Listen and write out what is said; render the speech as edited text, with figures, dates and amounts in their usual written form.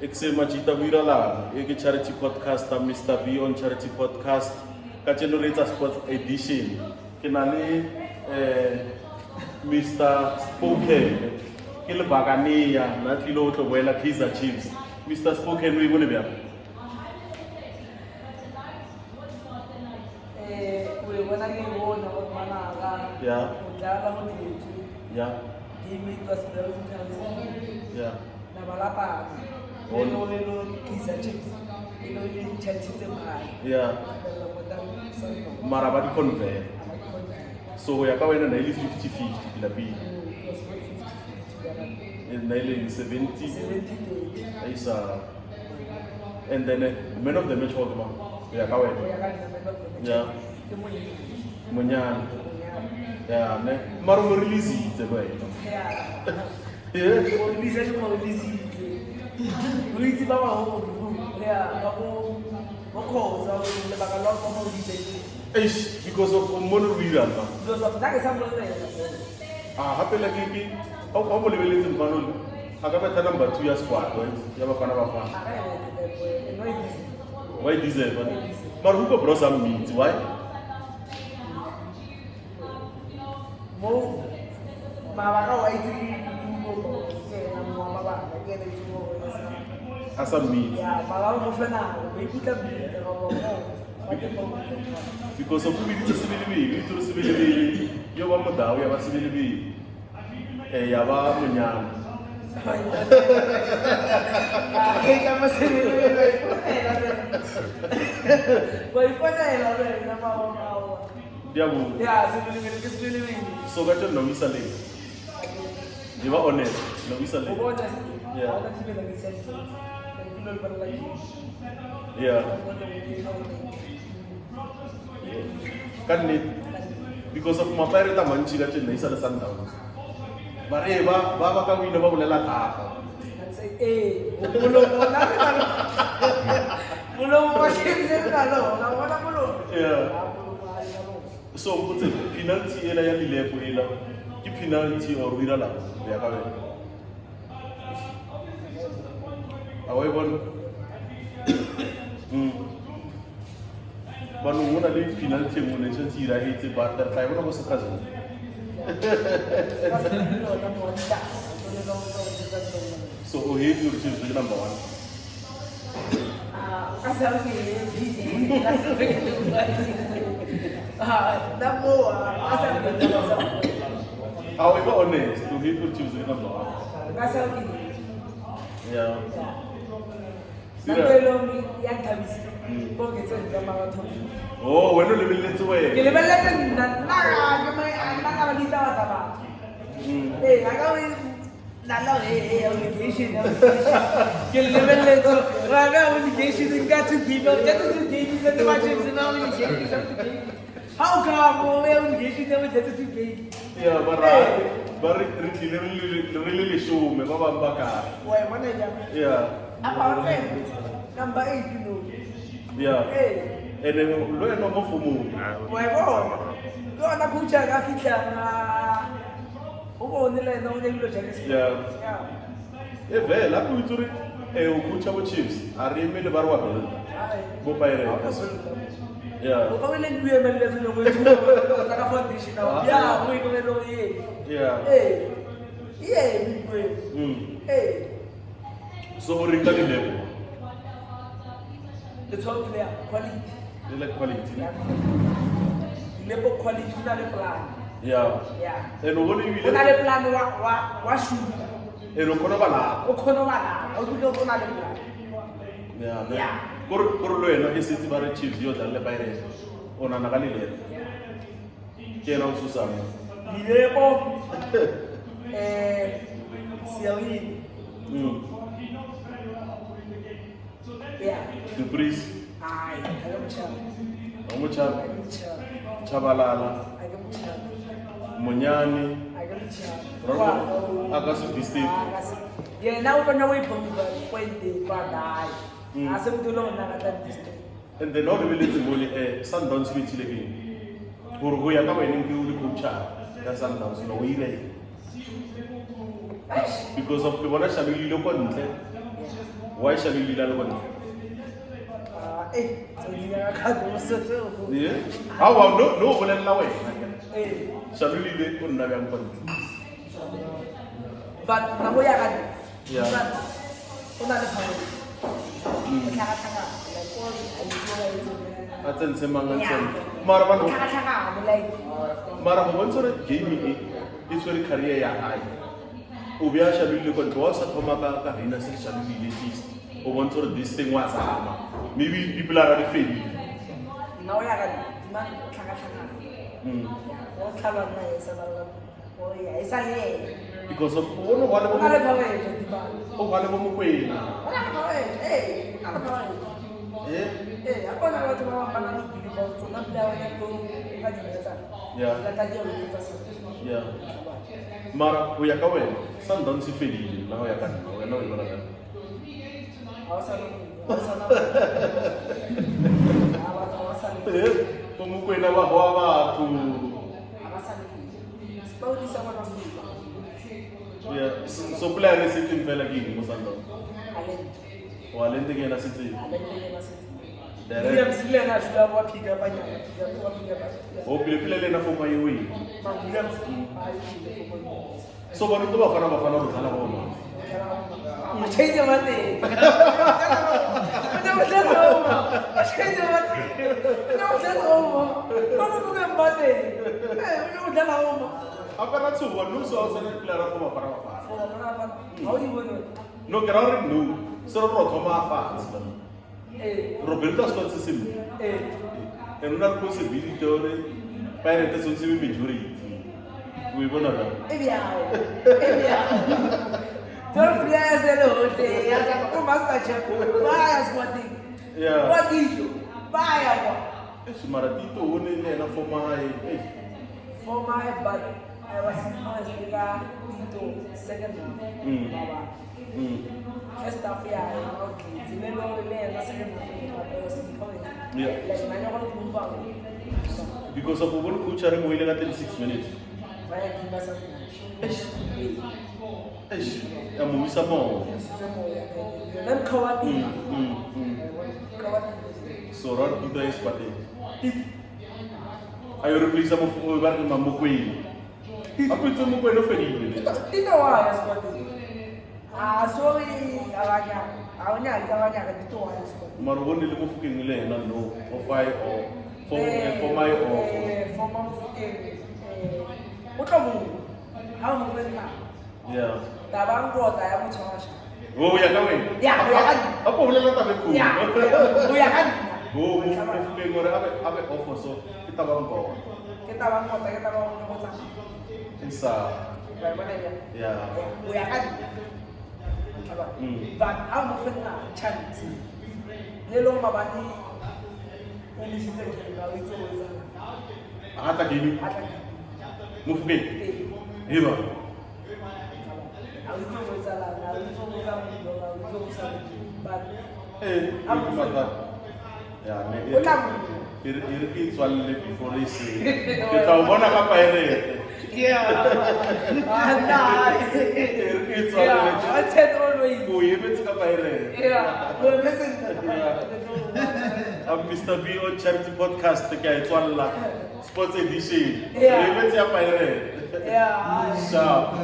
Eksema Chita Virala, Ege Charity Podcast, Mr. B on Charity Podcast, Kachenorita Sports Edition. Kenani Mr. Spoken, Kilbagania, Natilo Tobuela Pizza Chips. Mr. Spoken, we will be up. Yeah. Yeah. Yeah. Yeah. Marabadi convert. So we are going to 50-50 la B. In 70. Is and then men of the match hold them. We are going. Yeah. Munyan. Yeah, ne. Maru release it way. Yeah. Release it. Release it. Yeah. Because of monoreal. Because of that example. Happy like how many millions in Panul? I got a number 2 years squad, right? You have a fan of a fan. Why deserve it? But who got brought some meat? Why? Move. As a meat. Because of we need to civil, you want to die, we have a civil. Hey, Yava Munyan. So better no misale. You are honest, no misale. Yeah. Can it? Because of my parents, I'm going to nice at the sundown. But Baba can win about Lata. Yeah. So put a penalty in a level, keep penalty or Virala. However, but no one of penalty munitions here, I hate it, but that 5 was a cousin. So who hate you choose the number 1? However honest, who hate you choose the number 1? Yeah. Oh, when you live in way. You live in how come we are engaging them with the Yeah, but really show me, Baba Baka. Why, manager? Yeah. Number 8, you know. Yeah. And then learn no more for move. Why, go on a picture, I think, yeah. If I like to Kucha chips, I remember the Barwa. Go by yeah. Hey. So we can level. The top player, quality. They like quality. Level quality, not a plan. Yeah. And only we not a plan, what should and Okonobala. Yeah. Corlo is city very chips, you tell the pirate on an Agalile. Can also some. Yeah. The priest. I am Chabalala. Munyani. Agasu District. Yeah, now we're going to when they die. As I'm doing another district. And the North Village is Sundown Switch living. Uruguay, I'm going to do the Kucha. That's Sundown, no way. Because of the one I shall be looking. Why shall you leave alone? So you are going to Yeah. How no one way. Eh. Shall you leave it on Nagan? But now we are Yeah. Aten semangat sen. Maraban sore gaming is very career ya high. Ubia shabi le control sa thoma ka rina se shabi le tis. O want sore this thing was ama. Maybe people are already failing. Now we are man Because of one wale mo kwena. Yeah. Mara uya kawe sandan si feli na uya kan na uya ibara kan. Como kwena wa wa tu. Yeah. So pula ni sitin pela gini mo sandan. Walente ke na sitin. William Sile na shida wapiga banya. O pile na foma yewe. William So baru tu bafana rutala homa. Change mate. Apa ratu wa nu so sa na clara foma para bafana. How you want? No kerare nu. So ro thoma fa. Roberto ascolta sempre. È una possibilità per te sono sempre migliori. Vuoi buonara? Don't play the hotel. Ya como master chef. Vai squatting. Yeah. What did you? Vai agora. Esse maratito one na forma For my but I was into second half. First half, yeah, okay. Then only the second half. Yeah. Like my normal because of one coach are going to 6 minutes. I'm with some more. Then Kawati. So, run to the party. I will replace some of Mamukui. I put some more of any. Tito was sorry, awanya Tito was. Marwan is looking in no, for five or for my or for my what come how much now? Yeah. Tabango, I am charged. Oh, you're going? Yeah, we are. Up over the Yeah, we are. Oh, have it offer so kita bang ko. Kita bang ko. It's yeah. We are. But I'm often not chance. Lelo mabani. Only si teki na Ata gini. Mufuke. Hiba. I'm fine. Yeah, maybe swallow before they say. Kita ubona kapa ere. Yeah. It's I said always. Oh, you bet kapa ere. Yeah. Well, listen. Mr. B on Charity Podcast kaya swalla sports edition. Yeah. You bet kapa ere. Yeah. Sharp.